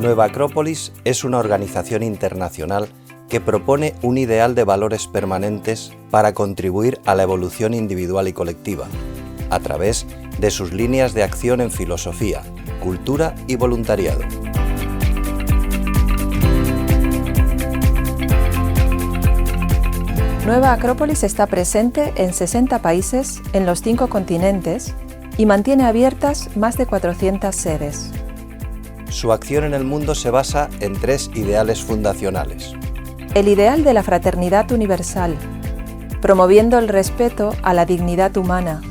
Nueva Acrópolis es una organización internacional que propone un ideal de valores permanentes para contribuir a la evolución individual y colectiva, a través de sus líneas de acción en filosofía, cultura y voluntariado. Nueva Acrópolis está presente en 60 países en los 5 continentes y mantiene abiertas más de 400 sedes. Su acción en el mundo se basa en 3 ideales fundacionales. El ideal de la fraternidad universal, promoviendo el respeto a la dignidad humana,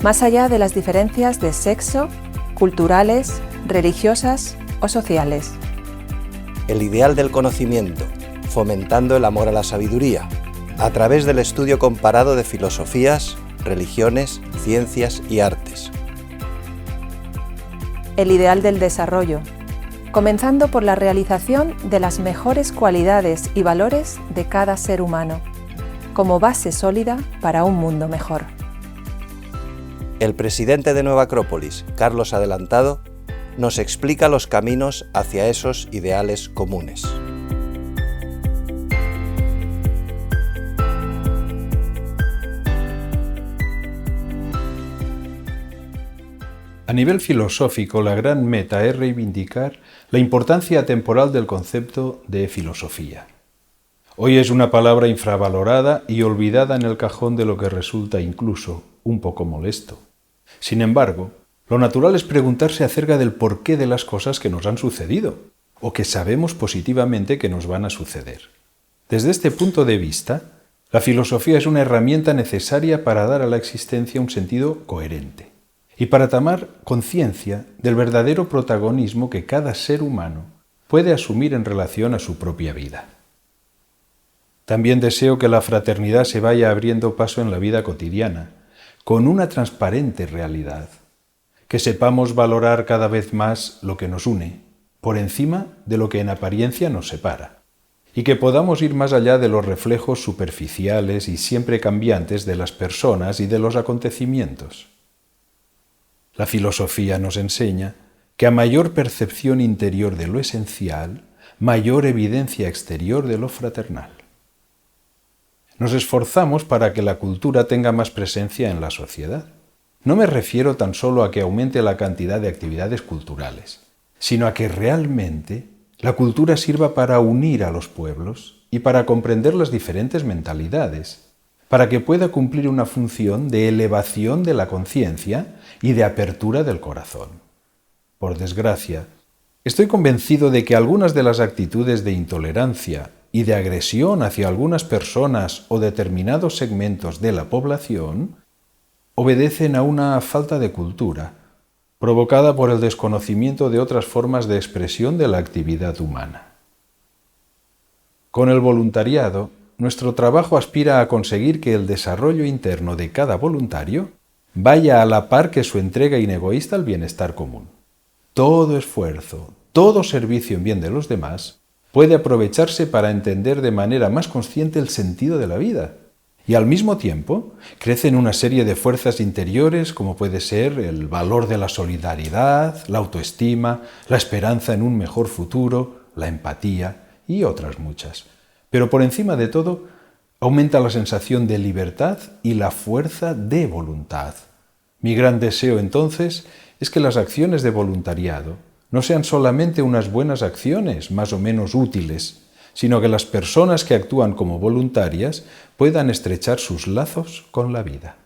más allá de las diferencias de sexo, culturales, religiosas o sociales. El ideal del conocimiento, fomentando el amor a la sabiduría, a través del estudio comparado de filosofías, religiones, ciencias y artes. El ideal del desarrollo, comenzando por la realización de las mejores cualidades y valores de cada ser humano, como base sólida para un mundo mejor. El presidente de Nueva Acrópolis, Carlos Adelantado, nos explica los caminos hacia esos ideales comunes. A nivel filosófico, la gran meta es reivindicar la importancia temporal del concepto de filosofía. Hoy es una palabra infravalorada y olvidada en el cajón de lo que resulta incluso un poco molesto. Sin embargo, lo natural es preguntarse acerca del porqué de las cosas que nos han sucedido, o que sabemos positivamente que nos van a suceder. Desde este punto de vista, la filosofía es una herramienta necesaria para dar a la existencia un sentido coherente y para tomar conciencia del verdadero protagonismo que cada ser humano puede asumir en relación a su propia vida. También deseo que la fraternidad se vaya abriendo paso en la vida cotidiana, con una transparente realidad, que sepamos valorar cada vez más lo que nos une, por encima de lo que en apariencia nos separa, y que podamos ir más allá de los reflejos superficiales y siempre cambiantes de las personas y de los acontecimientos. La filosofía nos enseña que a mayor percepción interior de lo esencial, mayor evidencia exterior de lo fraternal. Nos esforzamos para que la cultura tenga más presencia en la sociedad. No me refiero tan solo a que aumente la cantidad de actividades culturales, sino a que realmente la cultura sirva para unir a los pueblos y para comprender las diferentes mentalidades, para que pueda cumplir una función de elevación de la conciencia y de apertura del corazón. Por desgracia, estoy convencido de que algunas de las actitudes de intolerancia y de agresión hacia algunas personas o determinados segmentos de la población obedecen a una falta de cultura, provocada por el desconocimiento de otras formas de expresión de la actividad humana. Con el voluntariado, nuestro trabajo aspira a conseguir que el desarrollo interno de cada voluntario vaya a la par que su entrega inegoísta al bienestar común. Todo esfuerzo, todo servicio en bien de los demás puede aprovecharse para entender de manera más consciente el sentido de la vida y al mismo tiempo crecen una serie de fuerzas interiores como puede ser el valor de la solidaridad, la autoestima, la esperanza en un mejor futuro, la empatía y otras muchas. Pero por encima de todo, aumenta la sensación de libertad y la fuerza de voluntad. Mi gran deseo, entonces, es que las acciones de voluntariado no sean solamente unas buenas acciones, más o menos útiles, sino que las personas que actúan como voluntarias puedan estrechar sus lazos con la vida.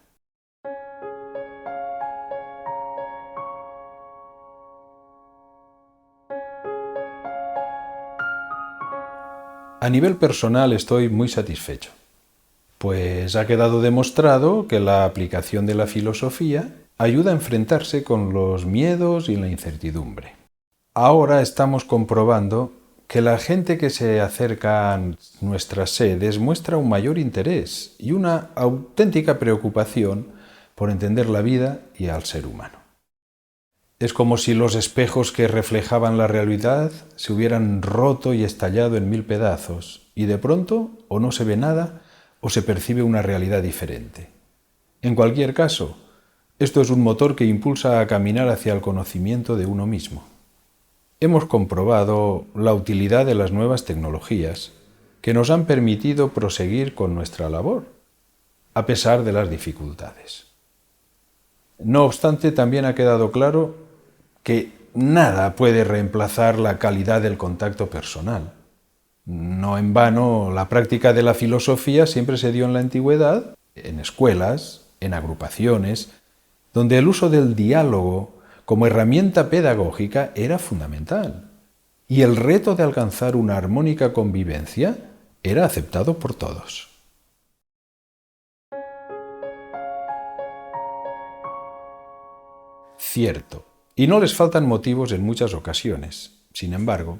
A nivel personal estoy muy satisfecho, pues ha quedado demostrado que la aplicación de la filosofía ayuda a enfrentarse con los miedos y la incertidumbre. Ahora estamos comprobando que la gente que se acerca a nuestras sedes muestra un mayor interés y una auténtica preocupación por entender la vida y al ser humano. Es como si los espejos que reflejaban la realidad se hubieran roto y estallado en 1000 pedazos, y de pronto o no se ve nada o se percibe una realidad diferente. En cualquier caso, esto es un motor que impulsa a caminar hacia el conocimiento de uno mismo. hemos comprobado la utilidad de las nuevas tecnologías que nos han permitido proseguir con nuestra labor, a pesar de las dificultades. No obstante, también ha quedado claro que nada puede reemplazar la calidad del contacto personal. No en vano, la práctica de la filosofía siempre se dio en la antigüedad, en escuelas, en agrupaciones, donde el uso del diálogo como herramienta pedagógica era fundamental, y el reto de alcanzar una armónica convivencia era aceptado por todos. Cierto, y no les faltan motivos en muchas ocasiones. Sin embargo,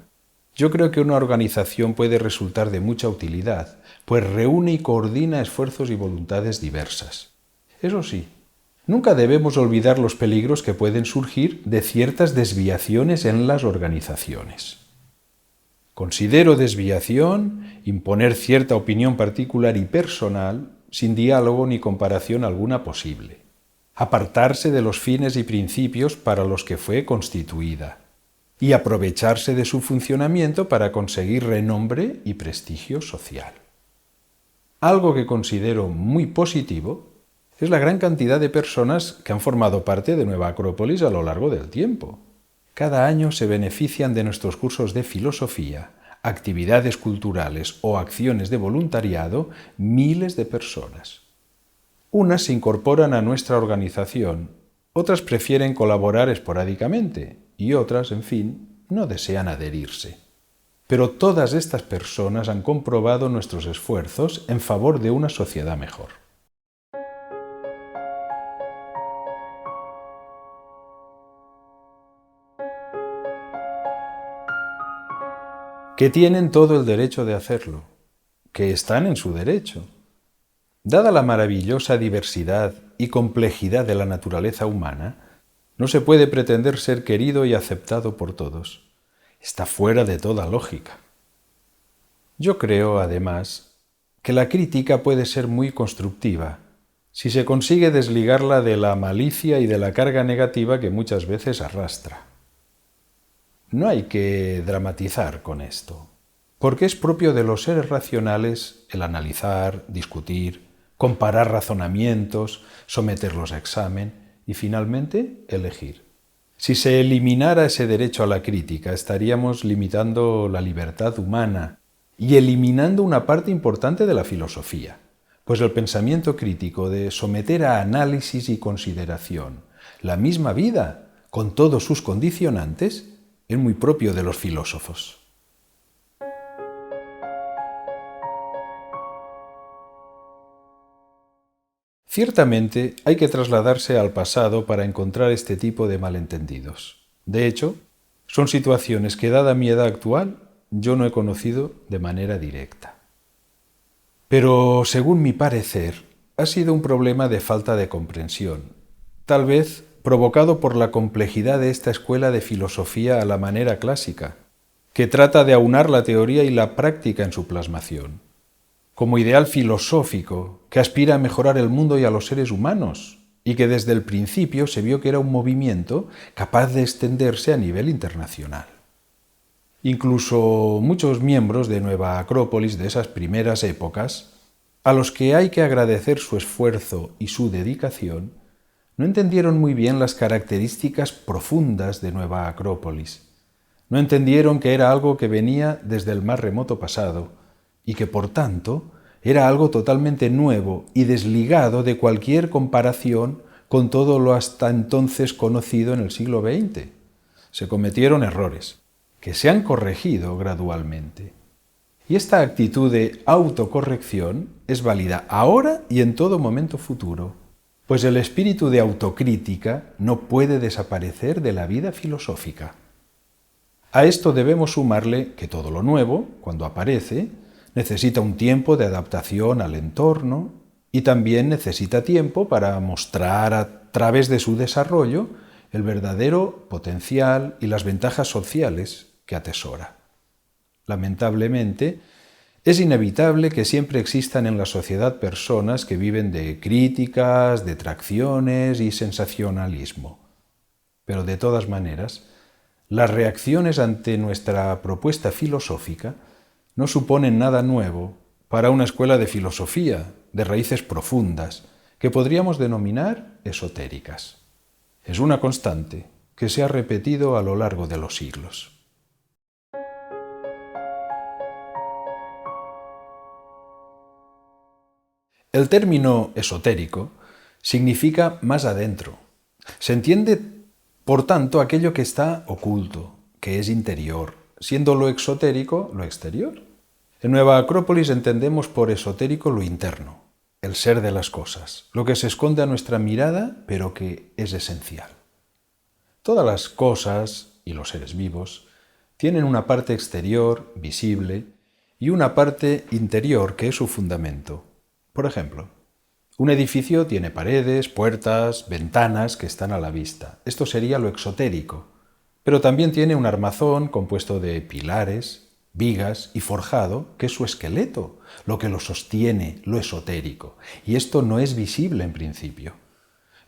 yo creo que una organización puede resultar de mucha utilidad, pues reúne y coordina esfuerzos y voluntades diversas. Eso sí, nunca debemos olvidar los peligros que pueden surgir de ciertas desviaciones en las organizaciones. Considero desviación imponer cierta opinión particular y personal sin diálogo ni comparación alguna posible. Apartarse de los fines y principios para los que fue constituida y aprovecharse de su funcionamiento para conseguir renombre y prestigio social. Algo que considero muy positivo es la gran cantidad de personas que han formado parte de Nueva Acrópolis a lo largo del tiempo. Cada año se benefician de nuestros cursos de filosofía, actividades culturales o acciones de voluntariado miles de personas. Unas se incorporan a nuestra organización, otras prefieren colaborar esporádicamente y otras, en fin, no desean adherirse. Pero todas estas personas han comprobado nuestros esfuerzos en favor de una sociedad mejor. Que tienen todo el derecho de hacerlo, que están en su derecho. Dada la maravillosa diversidad y complejidad de la naturaleza humana, no se puede pretender ser querido y aceptado por todos. Está fuera de toda lógica. Yo creo, además, que la crítica puede ser muy constructiva si se consigue desligarla de la malicia y de la carga negativa que muchas veces arrastra. No hay que dramatizar con esto, porque es propio de los seres racionales el analizar, discutir, comparar razonamientos, someterlos a examen y, finalmente, elegir. Si se eliminara ese derecho a la crítica, estaríamos limitando la libertad humana y eliminando una parte importante de la filosofía, pues el pensamiento crítico de someter a análisis y consideración la misma vida, con todos sus condicionantes, es muy propio de los filósofos. Ciertamente hay que trasladarse al pasado para encontrar este tipo de malentendidos. De hecho, son situaciones que, dada mi edad actual, yo no he conocido de manera directa. Pero, según mi parecer, ha sido un problema de falta de comprensión, tal vez provocado por la complejidad de esta escuela de filosofía a la manera clásica, que trata de aunar la teoría y la práctica en su plasmación, como ideal filosófico que aspira a mejorar el mundo y a los seres humanos, y que desde el principio se vio que era un movimiento capaz de extenderse a nivel internacional. Incluso muchos miembros de Nueva Acrópolis de esas primeras épocas, a los que hay que agradecer su esfuerzo y su dedicación, no entendieron muy bien las características profundas de Nueva Acrópolis. No entendieron que era algo que venía desde el más remoto pasado y que, por tanto, era algo totalmente nuevo y desligado de cualquier comparación con todo lo hasta entonces conocido en el siglo XX. Se cometieron errores, que se han corregido gradualmente. Y esta actitud de autocorrección es válida ahora y en todo momento futuro, pues el espíritu de autocrítica no puede desaparecer de la vida filosófica. A esto debemos sumarle que todo lo nuevo, cuando aparece, necesita un tiempo de adaptación al entorno y también necesita tiempo para mostrar a través de su desarrollo el verdadero potencial y las ventajas sociales que atesora. Lamentablemente, es inevitable que siempre existan en la sociedad personas que viven de críticas, detracciones y sensacionalismo. Pero de todas maneras, Las reacciones ante nuestra propuesta filosófica no suponen nada nuevo para una escuela de filosofía de raíces profundas que podríamos denominar esotéricas. Es una constante que se ha repetido a lo largo de los siglos. El término esotérico significa más adentro. Se entiende, por tanto, aquello que está oculto, que es interior, siendo lo exotérico lo exterior. En Nueva Acrópolis entendemos por esotérico lo interno, el ser de las cosas, lo que se esconde a nuestra mirada, pero que es esencial. Todas las cosas y los seres vivos tienen una parte exterior, visible, y una parte interior que es su fundamento. Por ejemplo, un edificio tiene paredes, puertas, ventanas que están a la vista. Esto sería lo exotérico. Pero también tiene un armazón compuesto de pilares, vigas y forjado, que es su esqueleto, lo que lo sostiene, lo esotérico. Y esto no es visible en principio.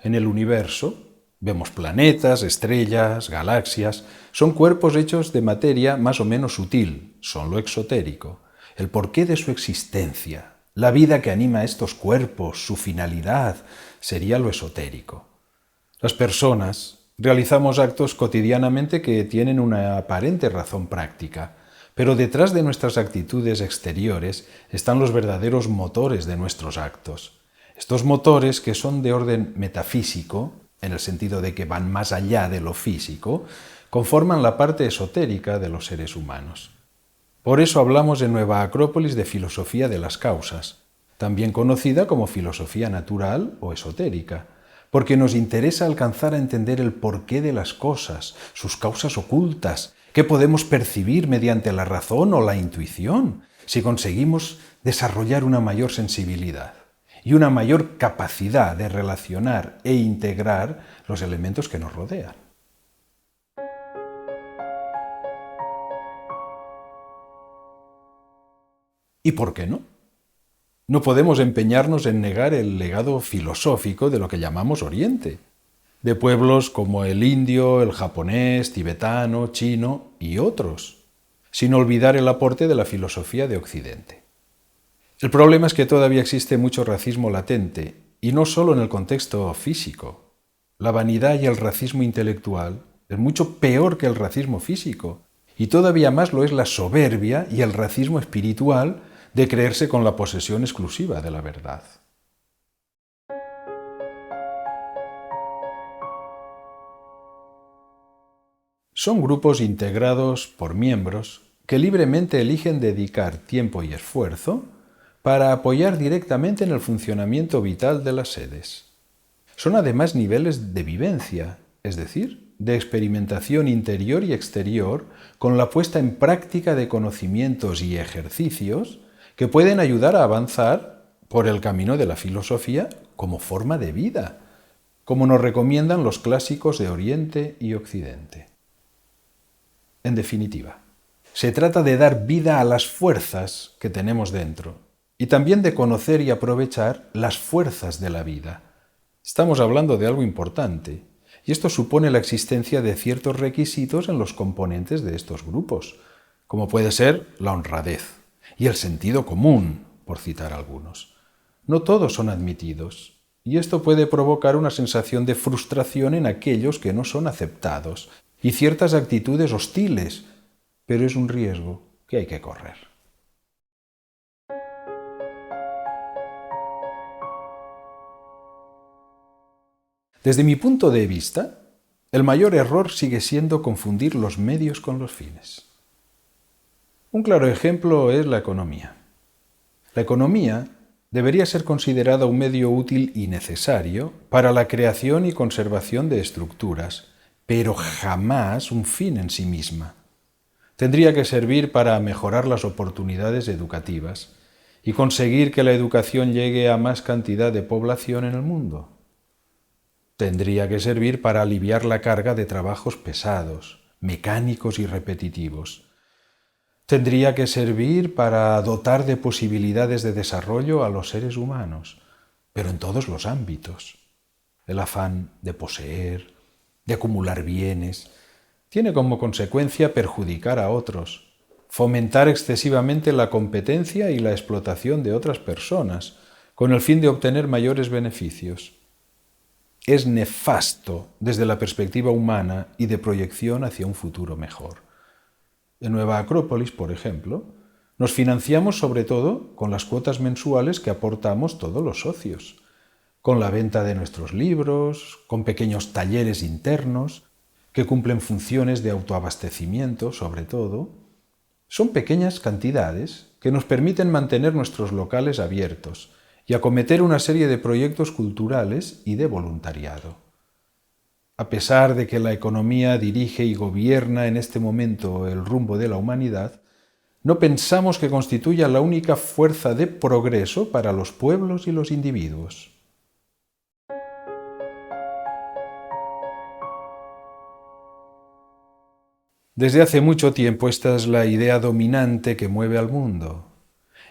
En el universo vemos planetas, estrellas, galaxias. Son cuerpos hechos de materia más o menos sutil, son lo exotérico. El porqué de su existencia, la vida que anima a estos cuerpos, su finalidad, sería lo esotérico. Las personas realizamos actos cotidianamente que tienen una aparente razón práctica, pero detrás de nuestras actitudes exteriores están los verdaderos motores de nuestros actos. Estos motores, que son de orden metafísico, en el sentido de que van más allá de lo físico, conforman la parte esotérica de los seres humanos. Por eso hablamos en Nueva Acrópolis de filosofía de las causas, también conocida como filosofía natural o esotérica, porque nos interesa alcanzar a entender el porqué de las cosas, sus causas ocultas, que podemos percibir mediante la razón o la intuición, si conseguimos desarrollar una mayor sensibilidad y una mayor capacidad de relacionar e integrar los elementos que nos rodean. ¿Y por qué no? No podemos empeñarnos en negar el legado filosófico de lo que llamamos Oriente, de pueblos como el indio, el japonés, tibetano, chino y otros, sin olvidar el aporte de la filosofía de Occidente. El problema es que todavía existe mucho racismo latente, y no solo en el contexto físico. La vanidad y el racismo intelectual es mucho peor que el racismo físico, y todavía más lo es la soberbia y el racismo espiritual de creerse con la posesión exclusiva de la verdad. Son grupos integrados por miembros que libremente eligen dedicar tiempo y esfuerzo para apoyar directamente en el funcionamiento vital de las sedes. Son además niveles de vivencia, es decir, de experimentación interior y exterior con la puesta en práctica de conocimientos y ejercicios que pueden ayudar a avanzar por el camino de la filosofía como forma de vida, como nos recomiendan los clásicos de Oriente y Occidente. En definitiva, se trata de dar vida a las fuerzas que tenemos dentro y también de conocer y aprovechar las fuerzas de la vida. Estamos hablando de algo importante, y esto supone la existencia de ciertos requisitos en los componentes de estos grupos, como puede ser la honradez y el sentido común, por citar algunos. No todos son admitidos, y esto puede provocar una sensación de frustración en aquellos que no son aceptados y ciertas actitudes hostiles, pero es un riesgo que hay que correr. Desde mi punto de vista, el mayor error sigue siendo confundir los medios con los fines. Un claro ejemplo es la economía. La economía debería ser considerada un medio útil y necesario para la creación y conservación de estructuras, pero jamás un fin en sí misma. Tendría que servir para mejorar las oportunidades educativas y conseguir que la educación llegue a más cantidad de población en el mundo. Tendría que servir para aliviar la carga de trabajos pesados, mecánicos y repetitivos. Tendría que servir para dotar de posibilidades de desarrollo a los seres humanos, pero en todos los ámbitos. El afán de poseer, de acumular bienes, tiene como consecuencia perjudicar a otros, fomentar excesivamente la competencia y la explotación de otras personas, con el fin de obtener mayores beneficios. Es nefasto desde la perspectiva humana y de proyección hacia un futuro mejor. En Nueva Acrópolis, por ejemplo, nos financiamos sobre todo con las cuotas mensuales que aportamos todos los socios, con la venta de nuestros libros, con pequeños talleres internos que cumplen funciones de autoabastecimiento, sobre todo. Son pequeñas cantidades que nos permiten mantener nuestros locales abiertos y acometer una serie de proyectos culturales y de voluntariado. A pesar de que la economía dirige y gobierna en este momento el rumbo de la humanidad, no pensamos que constituya la única fuerza de progreso para los pueblos y los individuos. Desde hace mucho tiempo esta es la idea dominante que mueve al mundo,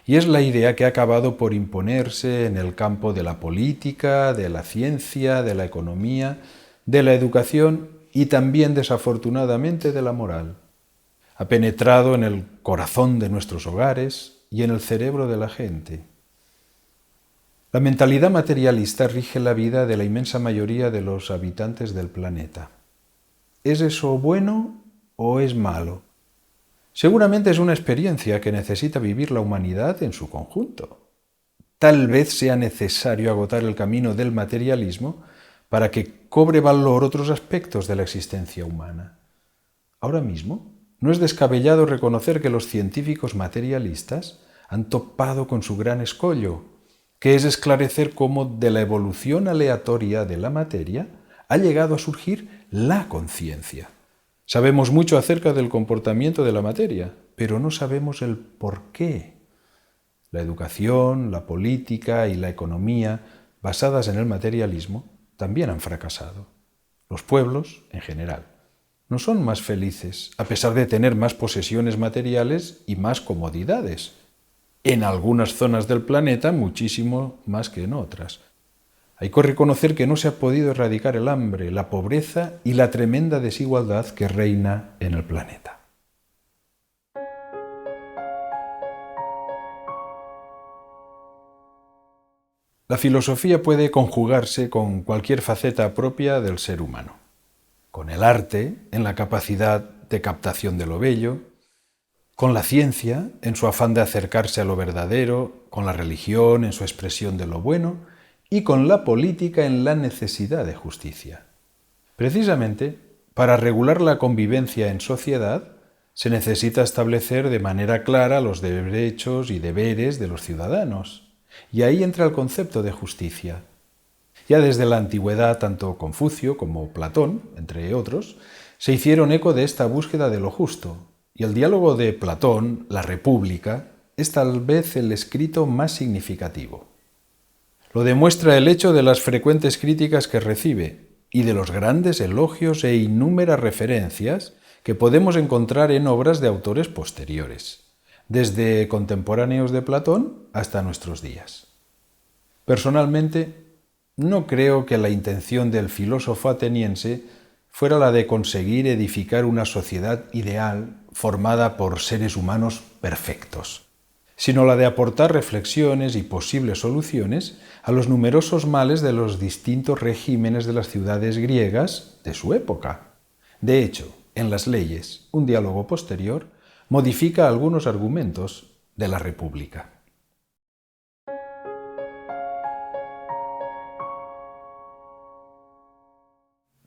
y es la idea que ha acabado por imponerse en el campo de la política, de la ciencia, de la economía, de la educación y también, desafortunadamente, de la moral. Ha penetrado en el corazón de nuestros hogares y en el cerebro de la gente. La mentalidad materialista rige la vida de la inmensa mayoría de los habitantes del planeta. ¿Es eso bueno o es malo? Seguramente es una experiencia que necesita vivir la humanidad en su conjunto. Tal vez sea necesario agotar el camino del materialismo para que cobre valor otros aspectos de la existencia humana. Ahora mismo, no es descabellado reconocer que los científicos materialistas han topado con su gran escollo, que es esclarecer cómo de la evolución aleatoria de la materia ha llegado a surgir la conciencia. Sabemos mucho acerca del comportamiento de la materia, pero no sabemos el por qué. La educación, la política y la economía, basadas en el materialismo, también han fracasado. Los pueblos, en general, no son más felices, a pesar de tener más posesiones materiales y más comodidades. En algunas zonas del planeta, muchísimo más que en otras. Hay que reconocer que no se ha podido erradicar el hambre, la pobreza y la tremenda desigualdad que reina en el planeta. La filosofía puede conjugarse con cualquier faceta propia del ser humano. Con el arte, en la capacidad de captación de lo bello, con la ciencia, en su afán de acercarse a lo verdadero, con la religión, en su expresión de lo bueno, y con la política en la necesidad de justicia. Precisamente, para regular la convivencia en sociedad, se necesita establecer de manera clara los derechos y deberes de los ciudadanos, y ahí entra el concepto de justicia. Ya desde la antigüedad, tanto Confucio como Platón, entre otros, se hicieron eco de esta búsqueda de lo justo, y el diálogo de Platón, La República, es tal vez el escrito más significativo. Lo demuestra el hecho de las frecuentes críticas que recibe y de los grandes elogios e innúmeras referencias que podemos encontrar en obras de autores posteriores, desde contemporáneos de Platón hasta nuestros días. Personalmente, no creo que la intención del filósofo ateniense fuera la de conseguir edificar una sociedad ideal formada por seres humanos perfectos, sino la de aportar reflexiones y posibles soluciones a los numerosos males de los distintos regímenes de las ciudades griegas de su época. De hecho, en las leyes, un diálogo posterior modifica algunos argumentos de la República.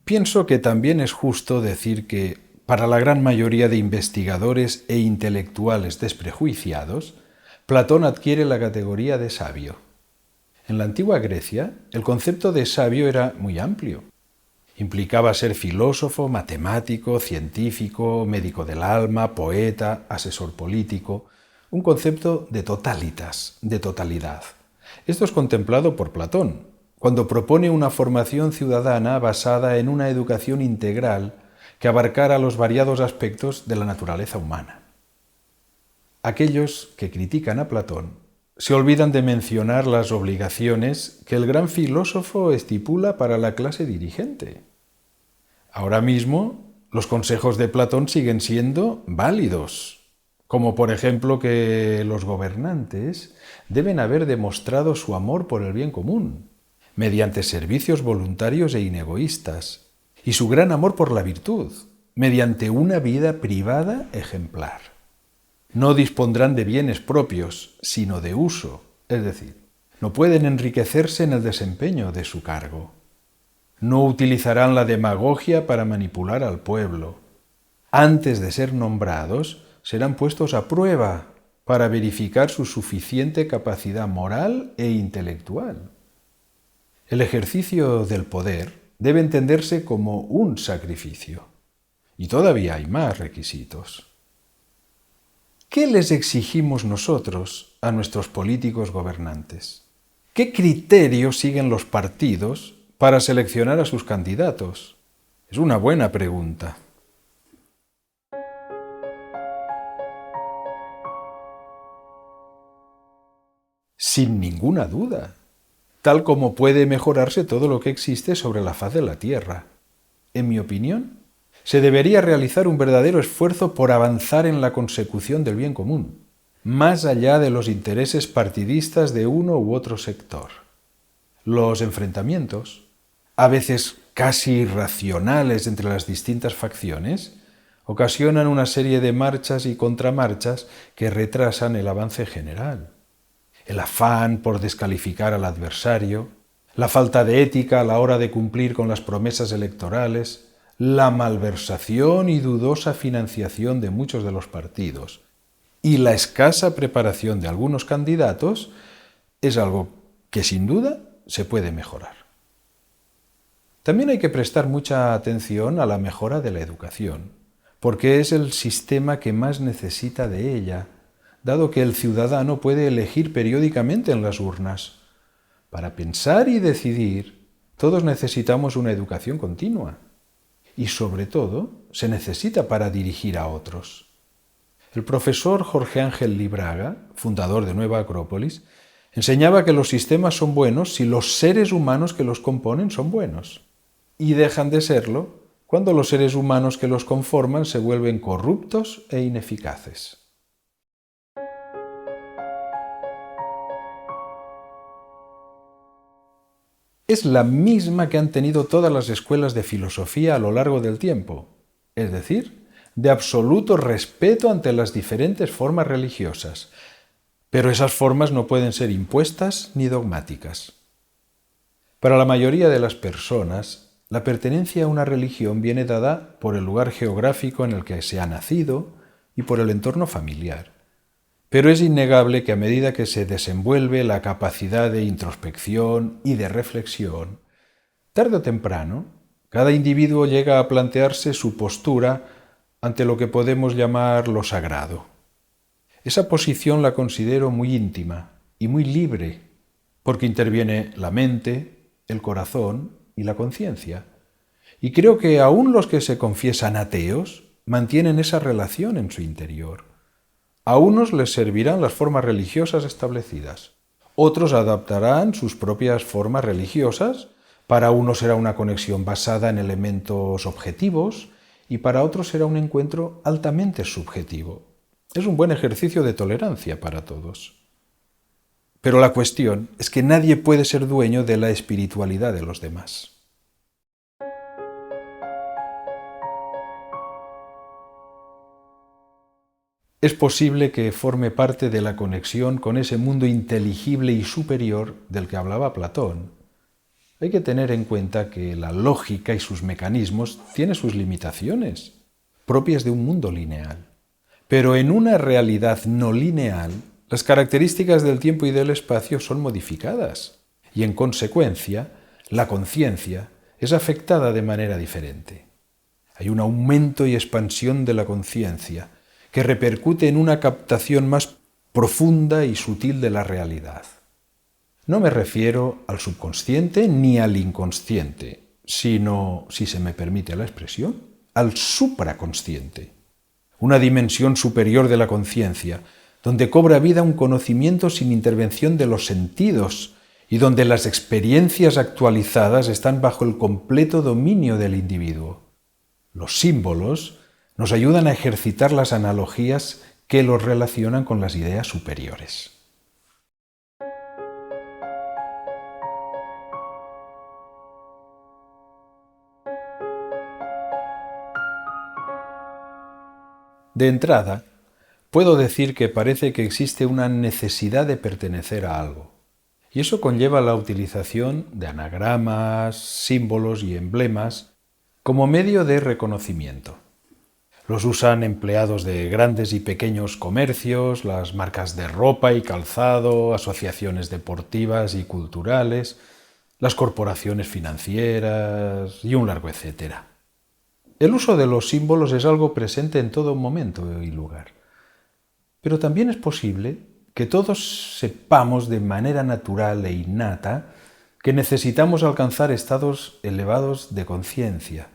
Pienso que también es justo decir que, para la gran mayoría de investigadores e intelectuales desprejuiciados, Platón adquiere la categoría de sabio. En la antigua Grecia, el concepto de sabio era muy amplio. Implicaba ser filósofo, matemático, científico, médico del alma, poeta, asesor político, un concepto de totalitas, de totalidad. Esto es contemplado por Platón, cuando propone una formación ciudadana basada en una educación integral que abarcara los variados aspectos de la naturaleza humana. Aquellos que critican a Platón se olvidan de mencionar las obligaciones que el gran filósofo estipula para la clase dirigente. Ahora mismo, los consejos de Platón siguen siendo válidos, como por ejemplo que los gobernantes deben haber demostrado su amor por el bien común, mediante servicios voluntarios e inegoístas, y su gran amor por la virtud, mediante una vida privada ejemplar. No dispondrán de bienes propios, sino de uso, es decir, no pueden enriquecerse en el desempeño de su cargo. No utilizarán la demagogia para manipular al pueblo. Antes de ser nombrados, serán puestos a prueba para verificar su suficiente capacidad moral e intelectual. El ejercicio del poder debe entenderse como un sacrificio. Y todavía hay más requisitos. ¿Qué les exigimos nosotros a nuestros políticos gobernantes? ¿Qué criterios siguen los partidos para seleccionar a sus candidatos? Es una buena pregunta. Sin ninguna duda, tal como puede mejorarse todo lo que existe sobre la faz de la Tierra. En mi opinión, se debería realizar un verdadero esfuerzo por avanzar en la consecución del bien común, más allá de los intereses partidistas de uno u otro sector. Los enfrentamientos, a veces casi irracionales entre las distintas facciones, ocasionan una serie de marchas y contramarchas que retrasan el avance general. El afán por descalificar al adversario, la falta de ética a la hora de cumplir con las promesas electorales, la malversación y dudosa financiación de muchos de los partidos y la escasa preparación de algunos candidatos es algo que sin duda se puede mejorar. También hay que prestar mucha atención a la mejora de la educación, porque es el sistema que más necesita de ella, dado que el ciudadano puede elegir periódicamente en las urnas. Para pensar y decidir, todos necesitamos una educación continua. Y sobre todo, se necesita para dirigir a otros. El profesor Jorge Ángel Libraga, fundador de Nueva Acrópolis, enseñaba que los sistemas son buenos si los seres humanos que los componen son buenos, y dejan de serlo cuando los seres humanos que los conforman se vuelven corruptos e ineficaces. Es la misma que han tenido todas las escuelas de filosofía a lo largo del tiempo, es decir, de absoluto respeto ante las diferentes formas religiosas, pero esas formas no pueden ser impuestas ni dogmáticas. Para la mayoría de las personas, la pertenencia a una religión viene dada por el lugar geográfico en el que se ha nacido y por el entorno familiar. Pero es innegable que a medida que se desenvuelve la capacidad de introspección y de reflexión, tarde o temprano, cada individuo llega a plantearse su postura ante lo que podemos llamar lo sagrado. Esa posición la considero muy íntima y muy libre, porque interviene la mente, el corazón y la conciencia. Y creo que aún los que se confiesan ateos mantienen esa relación en su interior. A unos les servirán las formas religiosas establecidas, otros adaptarán sus propias formas religiosas, para unos será una conexión basada en elementos objetivos y para otros será un encuentro altamente subjetivo. Es un buen ejercicio de tolerancia para todos. Pero la cuestión es que nadie puede ser dueño de la espiritualidad de los demás. Es posible que forme parte de la conexión con ese mundo inteligible y superior del que hablaba Platón. Hay que tener en cuenta que la lógica y sus mecanismos tienen sus limitaciones, propias de un mundo lineal. Pero en una realidad no lineal, las características del tiempo y del espacio son modificadas, y en consecuencia, la conciencia es afectada de manera diferente. Hay un aumento y expansión de la conciencia, que repercute en una captación más profunda y sutil de la realidad. No me refiero al subconsciente ni al inconsciente, sino, si se me permite la expresión, al supraconsciente, una dimensión superior de la conciencia, donde cobra vida un conocimiento sin intervención de los sentidos y donde las experiencias actualizadas están bajo el completo dominio del individuo. Los símbolos nos ayudan a ejercitar las analogías que los relacionan con las ideas superiores. De entrada, puedo decir que parece que existe una necesidad de pertenecer a algo, y eso conlleva la utilización de anagramas, símbolos y emblemas como medio de reconocimiento. Los usan empleados de grandes y pequeños comercios, las marcas de ropa y calzado, asociaciones deportivas y culturales, las corporaciones financieras y un largo etcétera. El uso de los símbolos es algo presente en todo momento y lugar. Pero también es posible que todos sepamos de manera natural e innata que necesitamos alcanzar estados elevados de conciencia,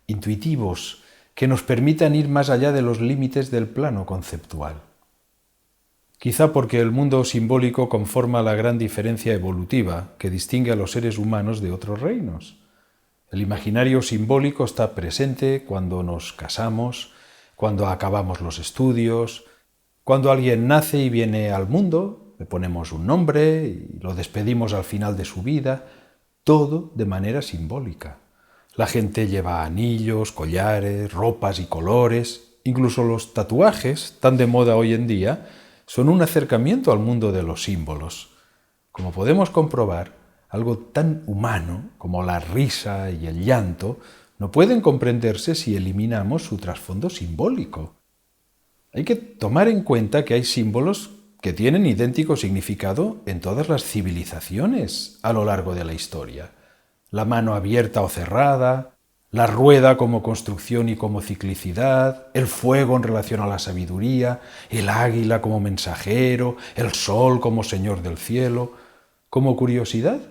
intuitivos, que nos permitan ir más allá de los límites del plano conceptual. Quizá porque el mundo simbólico conforma la gran diferencia evolutiva que distingue a los seres humanos de otros reinos. El imaginario simbólico está presente cuando nos casamos, cuando acabamos los estudios, cuando alguien nace y viene al mundo, le ponemos un nombre y lo despedimos al final de su vida, todo de manera simbólica. La gente lleva anillos, collares, ropas y colores, incluso los tatuajes, tan de moda hoy en día, son un acercamiento al mundo de los símbolos. Como podemos comprobar, algo tan humano como la risa y el llanto no pueden comprenderse si eliminamos su trasfondo simbólico. Hay que tomar en cuenta que hay símbolos que tienen idéntico significado en todas las civilizaciones a lo largo de la historia. La mano abierta o cerrada, la rueda como construcción y como ciclicidad, el fuego en relación a la sabiduría, el águila como mensajero, el sol como señor del cielo. Como curiosidad,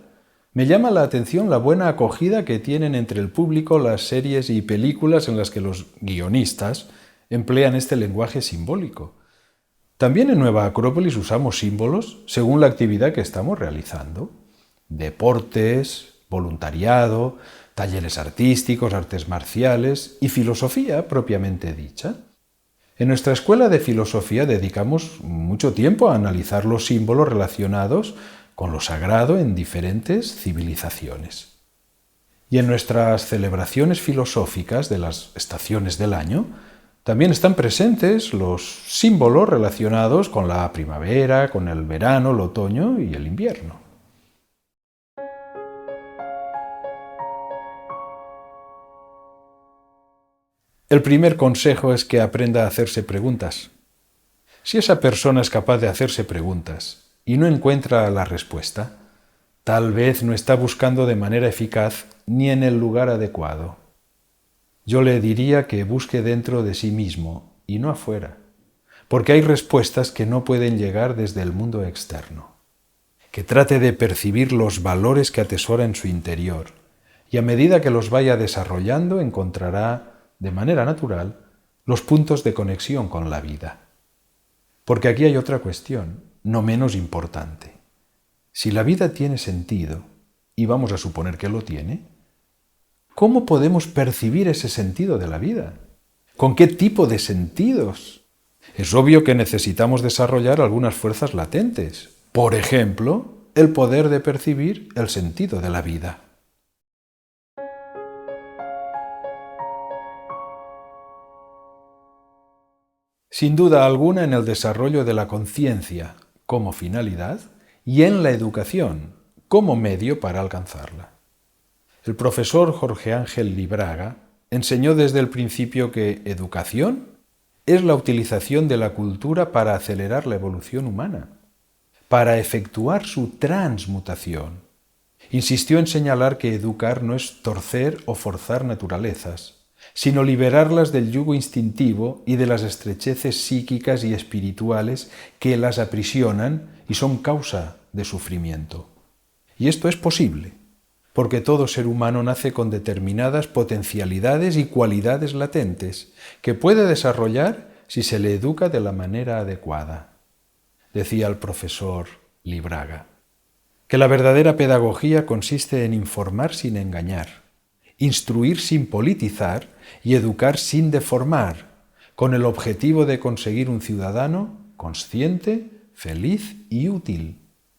me llama la atención la buena acogida que tienen entre el público las series y películas en las que los guionistas emplean este lenguaje simbólico. También en Nueva Acrópolis usamos símbolos según la actividad que estamos realizando. Deportes, voluntariado, talleres artísticos, artes marciales y filosofía propiamente dicha. En nuestra escuela de filosofía dedicamos mucho tiempo a analizar los símbolos relacionados con lo sagrado en diferentes civilizaciones. Y en nuestras celebraciones filosóficas de las estaciones del año también están presentes los símbolos relacionados con la primavera, con el verano, el otoño y el invierno. El primer consejo es que aprenda a hacerse preguntas. Si esa persona es capaz de hacerse preguntas y no encuentra la respuesta, tal vez no está buscando de manera eficaz ni en el lugar adecuado. Yo le diría que busque dentro de sí mismo y no afuera, porque hay respuestas que no pueden llegar desde el mundo externo. Que trate de percibir los valores que atesora en su interior y a medida que los vaya desarrollando encontrará, de manera natural, los puntos de conexión con la vida. Porque aquí hay otra cuestión, no menos importante. Si la vida tiene sentido, y vamos a suponer que lo tiene, ¿cómo podemos percibir ese sentido de la vida? ¿Con qué tipo de sentidos? Es obvio que necesitamos desarrollar algunas fuerzas latentes. Por ejemplo, el poder de percibir el sentido de la vida. Sin duda alguna en el desarrollo de la conciencia como finalidad y en la educación como medio para alcanzarla. El profesor Jorge Ángel Libraga enseñó desde el principio que educación es la utilización de la cultura para acelerar la evolución humana, para efectuar su transmutación. Insistió en señalar que educar no es torcer o forzar naturalezas, sino liberarlas del yugo instintivo y de las estrecheces psíquicas y espirituales que las aprisionan y son causa de sufrimiento. Y esto es posible, porque todo ser humano nace con determinadas potencialidades y cualidades latentes que puede desarrollar si se le educa de la manera adecuada. Decía el profesor Libraga, que la verdadera pedagogía consiste en informar sin engañar, instruir sin politizar y educar sin deformar, con el objetivo de conseguir un ciudadano consciente, feliz y útil,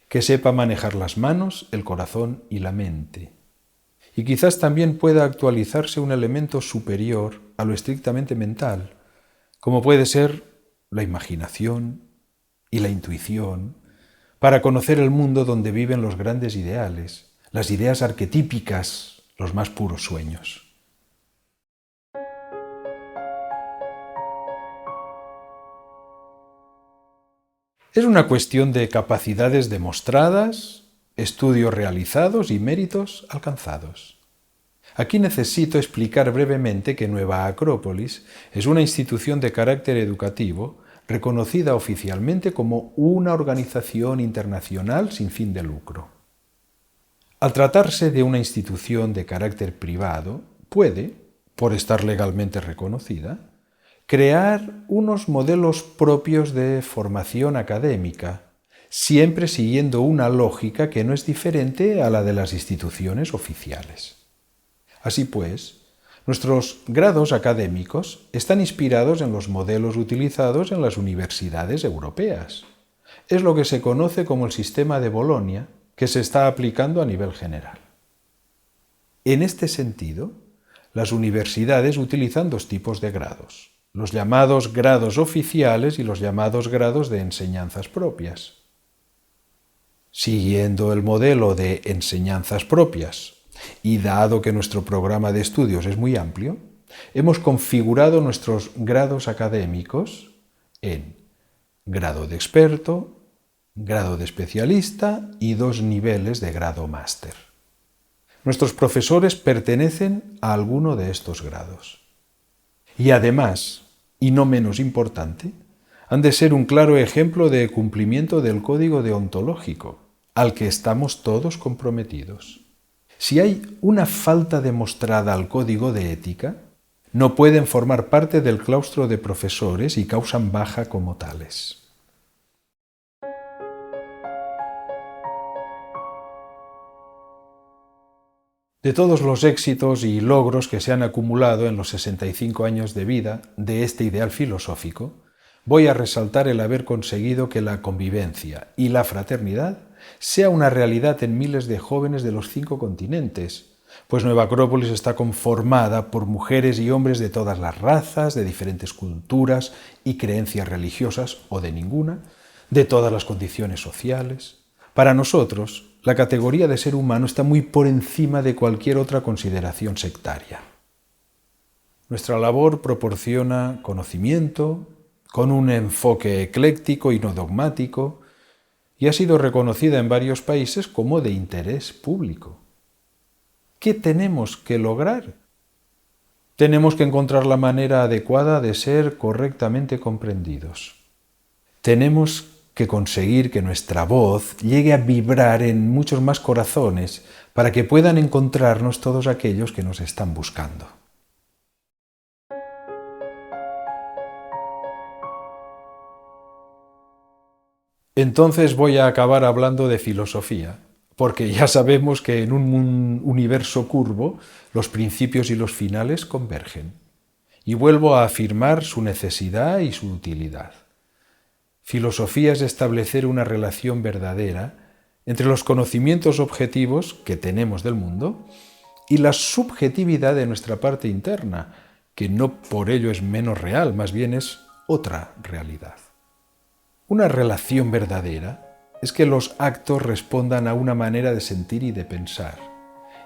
que sepa manejar las manos, el corazón y la mente. Y quizás también pueda actualizarse un elemento superior a lo estrictamente mental, como puede ser la imaginación y la intuición, para conocer el mundo donde viven los grandes ideales, las ideas arquetípicas, los más puros sueños. Es una cuestión de capacidades demostradas, estudios realizados y méritos alcanzados. Aquí necesito explicar brevemente que Nueva Acrópolis es una institución de carácter educativo reconocida oficialmente como una organización internacional sin fin de lucro. Al tratarse de una institución de carácter privado, puede, por estar legalmente reconocida, crear unos modelos propios de formación académica, siempre siguiendo una lógica que no es diferente a la de las instituciones oficiales. Así pues, nuestros grados académicos están inspirados en los modelos utilizados en las universidades europeas. Es lo que se conoce como el sistema de Bolonia, que se está aplicando a nivel general. En este sentido, las universidades utilizan dos tipos de grados: los llamados grados oficiales y los llamados grados de enseñanzas propias. Siguiendo el modelo de enseñanzas propias, y dado que nuestro programa de estudios es muy amplio, hemos configurado nuestros grados académicos en grado de experto, grado de especialista y 2 niveles de grado máster. Nuestros profesores pertenecen a alguno de estos grados. Y además, y no menos importante, han de ser un claro ejemplo de cumplimiento del código deontológico, al que estamos todos comprometidos. Si hay una falta demostrada al código de ética, no pueden formar parte del claustro de profesores y causan baja como tales. De todos los éxitos y logros que se han acumulado en los 65 años de vida de este ideal filosófico, voy a resaltar el haber conseguido que la convivencia y la fraternidad sea una realidad en miles de jóvenes de los 5 continentes, pues Nueva Acrópolis está conformada por mujeres y hombres de todas las razas, de diferentes culturas y creencias religiosas o de ninguna, de todas las condiciones sociales. Para nosotros, la categoría de ser humano está muy por encima de cualquier otra consideración sectaria. Nuestra labor proporciona conocimiento, con un enfoque ecléctico y no dogmático, y ha sido reconocida en varios países como de interés público. ¿Qué tenemos que lograr? Tenemos que encontrar la manera adecuada de ser correctamente comprendidos. Tenemos que conseguir que nuestra voz llegue a vibrar en muchos más corazones para que puedan encontrarnos todos aquellos que nos están buscando. Entonces voy a acabar hablando de filosofía, porque ya sabemos que en un universo curvo los principios y los finales convergen. Y vuelvo a afirmar su necesidad y su utilidad. Filosofía es establecer una relación verdadera entre los conocimientos objetivos que tenemos del mundo y la subjetividad de nuestra parte interna, que no por ello es menos real, más bien es otra realidad. Una relación verdadera es que los actos respondan a una manera de sentir y de pensar,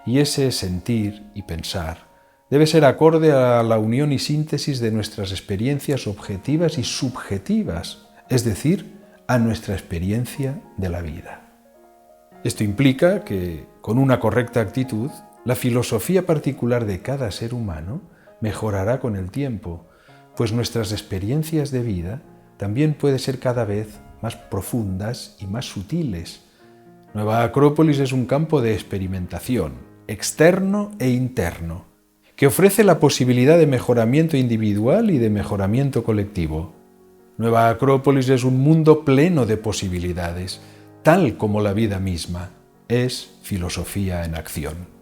y ese sentir y pensar debe ser acorde a la unión y síntesis de nuestras experiencias objetivas y subjetivas, es decir, a nuestra experiencia de la vida. Esto implica que, con una correcta actitud, la filosofía particular de cada ser humano mejorará con el tiempo, pues nuestras experiencias de vida también pueden ser cada vez más profundas y más sutiles. Nueva Acrópolis es un campo de experimentación, externo e interno, que ofrece la posibilidad de mejoramiento individual y de mejoramiento colectivo. Nueva Acrópolis es un mundo pleno de posibilidades, tal como la vida misma es filosofía en acción.